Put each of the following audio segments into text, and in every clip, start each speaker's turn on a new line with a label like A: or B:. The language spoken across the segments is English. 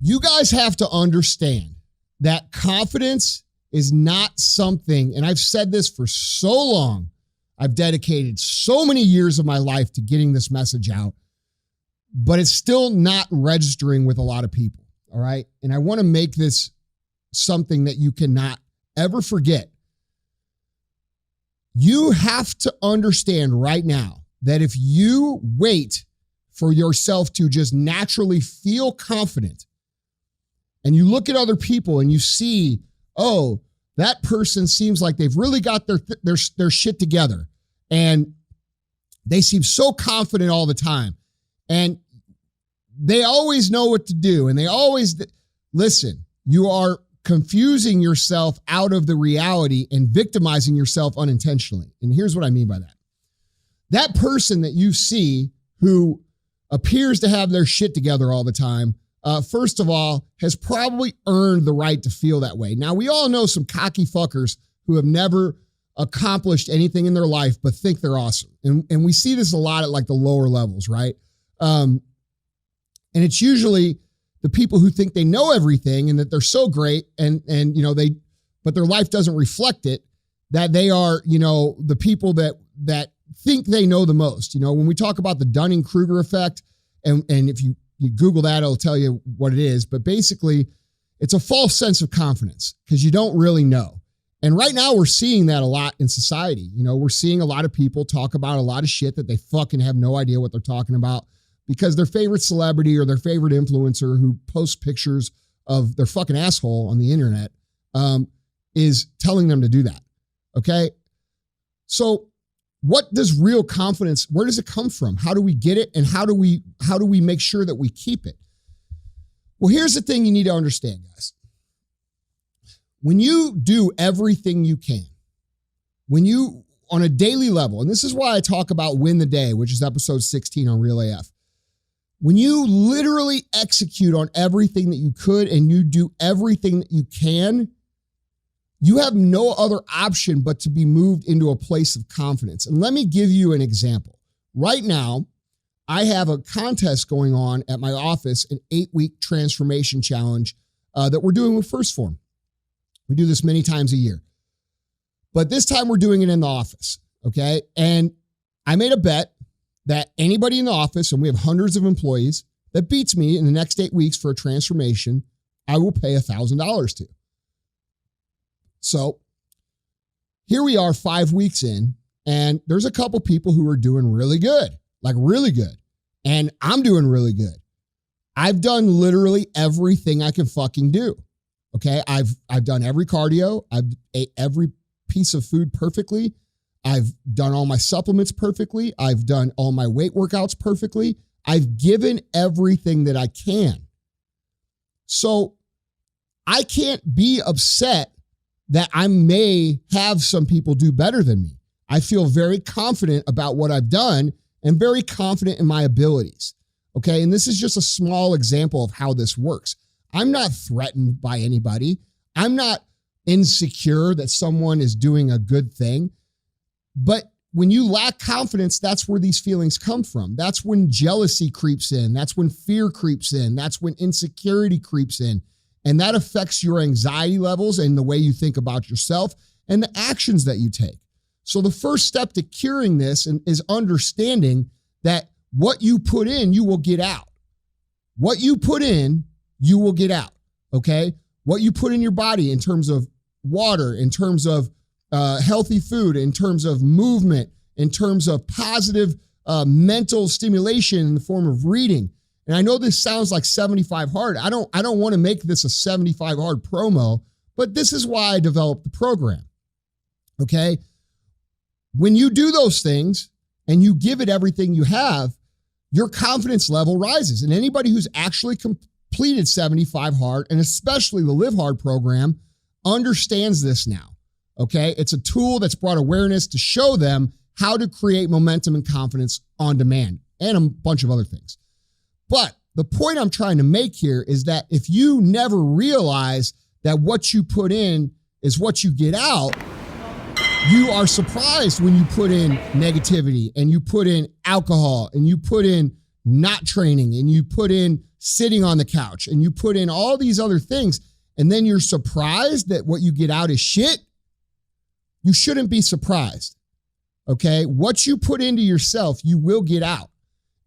A: You guys have to understand that confidence is not something, and I've said this for so long, I've dedicated so many years of my life to getting this message out, but it's still not registering with a lot of people, all right? And I want to make this something that you cannot ever forget. You have to understand right now that if you wait for yourself to just naturally feel confident, and you look at other people and you see, oh, that person seems like they've really got their shit together, and they seem so confident all the time, and they always know what to do, and they always listen. You are confusing yourself out of the reality and victimizing yourself unintentionally. And here's what I mean by that. That person that you see who appears to have their shit together all the time, first of all, has probably earned the right to feel that way. Now, we all know some cocky fuckers who have never accomplished anything in their life but think they're awesome. And we see this a lot at like the lower levels, right? And it's usually the people who think they know everything and that they're so great and you know, but their life doesn't reflect it, that they are, you know, the people that think they know the most. You know, when we talk about the Dunning-Kruger effect, and if you Google that, it'll tell you what it is. But basically, it's a false sense of confidence because you don't really know. And right now we're seeing that a lot in society. You know, we're seeing a lot of people talk about a lot of shit that they fucking have no idea what they're talking about because their favorite celebrity or their favorite influencer who posts pictures of their fucking asshole on the internet is telling them to do that. Okay. So what does real confidence, where does it come from? How do we get it? And how do we make sure that we keep it? Well, here's the thing you need to understand, guys. When you do everything you can, when you, on a daily level, and this is why I talk about Win the Day, which is episode 16 on Real AF. When you literally execute on everything that you could and you do everything that you can, you have no other option but to be moved into a place of confidence. And let me give you an example. Right now, I have a contest going on at my office, an 8-week transformation challenge that we're doing with First Form. We do this many times a year. But this time we're doing it in the office, okay? And I made a bet that anybody in the office, and we have hundreds of employees, that beats me in the next 8 weeks for a transformation, I will pay $1,000 to. So here we are 5 weeks in, and there's a couple people who are doing really good, like really good. And I'm doing really good. I've done literally everything I can fucking do. Okay. I've done every cardio. I've ate every piece of food perfectly. I've done all my supplements perfectly. I've done all my weight workouts perfectly. I've given everything that I can. So I can't be upset that I may have some people do better than me. I feel very confident about what I've done and very confident in my abilities. Okay. And this is just a small example of how this works. I'm not threatened by anybody. I'm not insecure that someone is doing a good thing. But when you lack confidence, that's where these feelings come from. That's when jealousy creeps in. That's when fear creeps in. That's when insecurity creeps in. And that affects your anxiety levels and the way you think about yourself and the actions that you take. So the first step to curing this is understanding that what you put in, you will get out. What you put in, you will get out, okay? What you put in your body in terms of water, in terms of healthy food, in terms of movement, in terms of positive mental stimulation in the form of reading. And I know this sounds like 75 hard. I don't want to make this a 75 hard promo, but this is why I developed the program, okay? When you do those things and you give it everything you have, your confidence level rises. And anybody who's actually completed 75 hard, and especially the Live Hard program, understands this now, okay? It's a tool that's brought awareness to show them how to create momentum and confidence on demand and a bunch of other things. But the point I'm trying to make here is that if you never realize that what you put in is what you get out, you are surprised when you put in negativity and you put in alcohol and you put in not training, and you put in sitting on the couch, and you put in all these other things, and then you're surprised that what you get out is shit, you shouldn't be surprised. Okay? What you put into yourself, you will get out.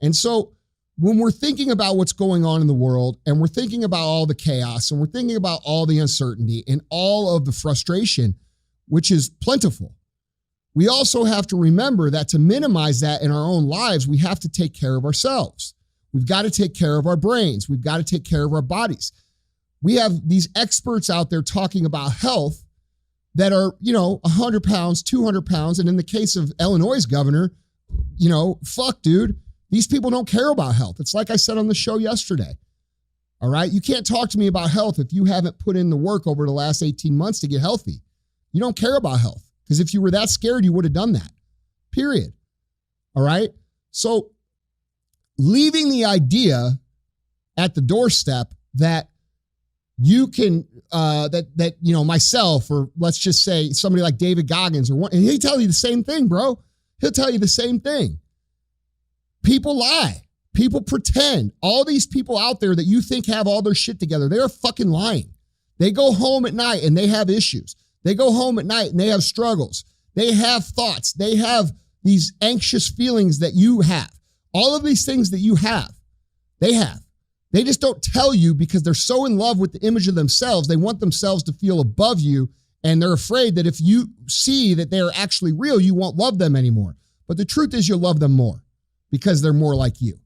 A: And so when we're thinking about what's going on in the world, and we're thinking about all the chaos, and we're thinking about all the uncertainty and all of the frustration, which is plentiful, we also have to remember that to minimize that in our own lives, we have to take care of ourselves. We've got to take care of our brains. We've got to take care of our bodies. We have these experts out there talking about health that are, 100 pounds, 200 pounds. And in the case of Illinois' governor, fuck, dude, these people don't care about health. It's like I said on the show yesterday. All right. You can't talk to me about health if you haven't put in the work over the last 18 months to get healthy. You don't care about health. Because if you were that scared, you would have done that, period. All right. So leaving the idea at the doorstep that you can, myself, or let's just say somebody like David Goggins, and he'll tell you the same thing, bro. He'll tell you the same thing. People lie. People pretend. All these people out there that you think have all their shit together, they're fucking lying. They go home at night and they have issues. They go home at night and they have struggles. They have thoughts. They have these anxious feelings that you have. All of these things that you have, they have. They just don't tell you because they're so in love with the image of themselves. They want themselves to feel above you, and they're afraid that if you see that they're actually real, you won't love them anymore. But the truth is you'll love them more because they're more like you.